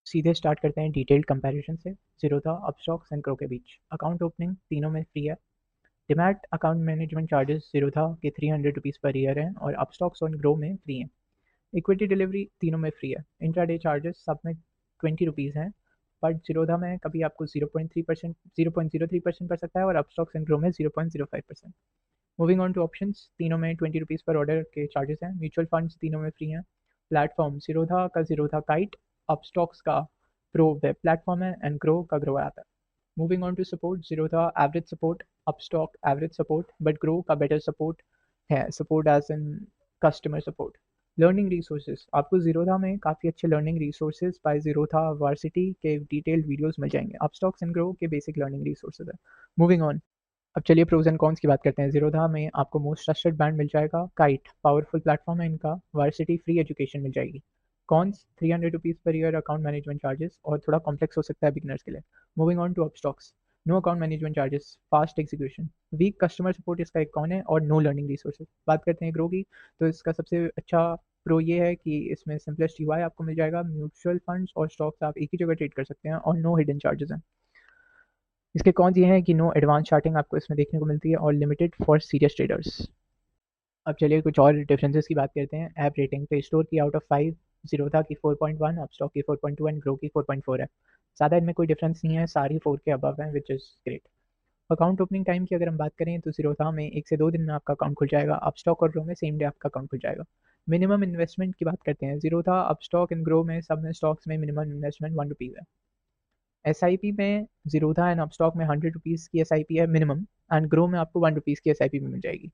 सीधे स्टार्ट करते हैं डिटेल्ड कंपैरिजन से ज़ीरोधा, अपस्टॉक्स एंड ग्रो के बीच। अकाउंट ओपनिंग तीनों में फ्री है। Demat account management charges Zerodha के ₹300 पर ईयर हैं और अपस्टॉक्स और ग्रो में फ्री हैं। इक्विटी डिलीवरी तीनों में फ्री है। इंट्राडे चार्जेस सब में ₹20 हैं, बट ज़ीरोधा में कभी आपको 0.3% 0.03% पड़ सकता है और अपस्टॉक्स एंड ग्रो में 0.05%। मूविंग ऑन टू ऑप्शंस, तीनों में ₹20 पर ऑर्डर के चार्जेस हैं। म्यूचुअल फंड्स तीनों में फ्री हैं। प्लेटफॉर्म ज़ीरोधा का ज़ीरोधा काइट, अपस्टॉक्स का प्रो वेब प्लेटफॉर्म है एंड ग्रो का ग्रो ऐप है। Moving on to support, Zerodha average support, Upstox average support, but Groww का बेटर सपोर्ट है, support as in customer support. Learning resources, आपको ज़ीरोधा में काफ़ी अच्छे learning resources by Zerodha Varsity के डिटेल्ड वीडियोस मिल जाएंगे। अपस्टॉक्स एंड ग्रो के बेसिक लर्निंग रिसोर्सेज है। मूविंग ऑन, अब चलिए प्रोज एंड कॉन्स की बात करते हैं। ज़ीरोधा में आपको मोस्ट ट्रस्टेड ब्रांड मिल जाएगा, काइट पावरफुल प्लेटफॉर्म है इनका, वार्सिटी फ्री एजुकेशन मिल जाएगी। Cons ₹300 per year account management charges और थोड़ा कॉम्प्लेक्स हो सकता है बिगिनर्स के लिए। Moving on to Upstox, no account management charges, fast execution, weak customer support इसका एक कौन है और नो लर्निंग रिसोर्सेज। बात करते हैं ग्रो की, तो इसका सबसे अच्छा प्रो ये है कि इसमें सिंपलेस्ट यूआई आपको मिल जाएगा। म्यूचुअल फंड्स और स्टॉक्स आप एक ही जगह ट्रेड कर सकते हैं और नो हिडन चार्जेस हैं। इसके कौन ये हैं कि नो एडवांस चार्टिंग आपको इसमें देखने को मिलती है और लिमिटेड फॉर सीरियस ट्रेडर्स। अब चलिए कुछ और डिफरेंसेस की बात करते हैं। ऐप रेटिंग, प्ले स्टोर की आउट ऑफ 5 ज़ीरोधा की 4.1, अपस्टॉक की 4.2 एंड ग्रो की 4.4 है। ज़्यादा इनमें कोई डिफरेंस नहीं है, सारी 4 के अबव हैं, which is great. Account opening time की अगर हम बात करें तो ज़ीरोधा में 1 से 2 दिन में आपका अकाउंट खुल जाएगा। अपस्टॉक और ग्रो में सेम डे आपका अकाउंट खुल जाएगा। मिनिमम इन्वेस्टमेंट की बात करते हैं। ज़ीरोधा, अपस्टॉक एंड ग्रो में सब में स्टॉक्स में मिनिमम इन्वेस्टमेंट ₹1 है। एसआईपी में ज़ीरोधा एंड अपस्टॉक में ₹100 की एसआईपी है मिनिमम एंड ग्रो में आपको ₹1 की एसआईपी भी मिल जाएगी।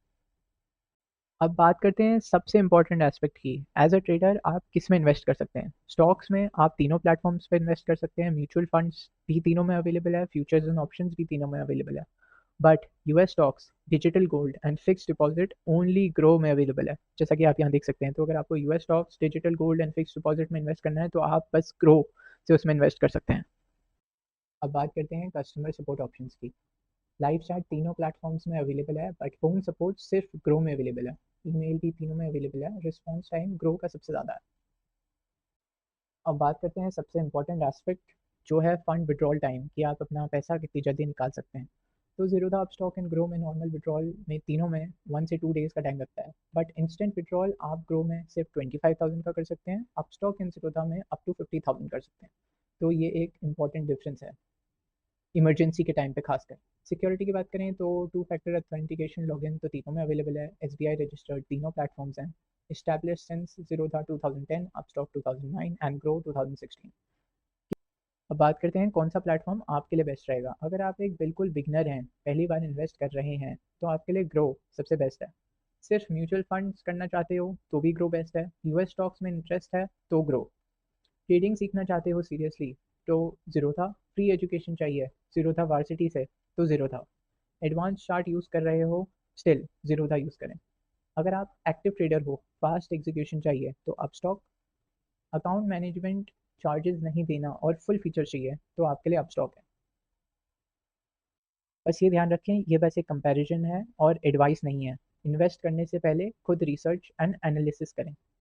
अब बात करते हैं सबसे इंपॉर्टेंट एस्पेक्ट की। एज अ ट्रेडर आप किस में इन्वेस्ट कर सकते हैं। स्टॉक्स में आप तीनों प्लेटफॉर्म्स पे इन्वेस्ट कर सकते हैं। म्यूचुअल फंड्स भी तीनों में अवेलेबल है, फ्यूचर्स एंड ऑप्शंस भी तीनों में अवेलेबल है। But US stocks, digital gold and fix deposit only grow में अवेलेबल है, जैसा कि आप यहाँ देख सकते हैं। तो अगर आपको US stocks, digital gold and fix deposit में इन्वेस्ट करना है तो आप बस ग्रो से उसमें इन्वेस्ट कर सकते हैं। अब बात करते हैं कस्टमर सपोर्ट ऑप्शंस की। लाइव चैट तीनों प्लेटफॉर्म्स में अवेलेबल है, बट फोन सपोर्ट सिर्फ ग्रो में अवेलेबल है। ईमेल भी तीनों में अवेलेबल है। रिस्पॉन्स टाइम ग्रो का सबसे ज़्यादा है। अब बात करते हैं सबसे इंपॉर्टेंट एस्पेक्ट, जो है फंड विड्रॉल टाइम, कि आप अपना पैसा कितनी जल्दी निकाल सकते हैं। तो ज़ीरोधा, अपस्टॉक एंड ग्रो में नॉर्मल विड्रॉल में तीनों में 1 से 2 डेज़ का टाइम लगता है, बट इंस्टेंट विड्रॉल आप ग्रो में सिर्फ 25,000 का कर सकते हैं, अपस्टॉक एंड ज़ीरोधा में अप टू 50,000 कर सकते हैं। तो ये एक इंपॉर्टेंट डिफरेंस है इमरजेंसी के टाइम पे खासकर। सिक्योरिटी की बात करें तो 2 फैक्टर ऑथेंटिकेशन लॉगिन तो तीनों में अवेलेबल है। एसबीआई रजिस्टर्ड तीनों प्लेटफॉर्म्स हैं। Establish since Zerodha 2010, Upstox 2009 and grow 2016। अब बात करते हैं कौन सा प्लेटफॉर्म आपके लिए बेस्ट रहेगा। अगर आप एक बिल्कुल बिगनर हैं, पहली बार इन्वेस्ट कर रहे हैं, तो आपके लिए ग्रो सबसे बेस्ट है। सिर्फ म्यूचुअल फंड्स करना चाहते हो तो भी ग्रो बेस्ट है। यूएस स्टॉक्स में इंटरेस्ट है तो ग्रो। ट्रेडिंग सीखना चाहते हो सीरियसली तो ज़ीरोधा। फ्री एजुकेशन चाहिए ज़ीरोधा वार्सिटी से तो ज़ीरोधा। एडवांस चार्ट यूज़ कर रहे हो स्टिल ज़ीरोधा यूज़ करें। अगर आप एक्टिव ट्रेडर हो, फास्ट एग्जीक्यूशन चाहिए तो अपस्टॉक। अकाउंट मैनेजमेंट चार्जेस नहीं देना और फुल फीचर चाहिए तो आपके लिए अपस्टॉक है। बस ये ध्यान रखें, ये बस एक कंपैरिजन है और एडवाइस नहीं है। इन्वेस्ट करने से पहले खुद रिसर्च एंड एनालिसिस करें।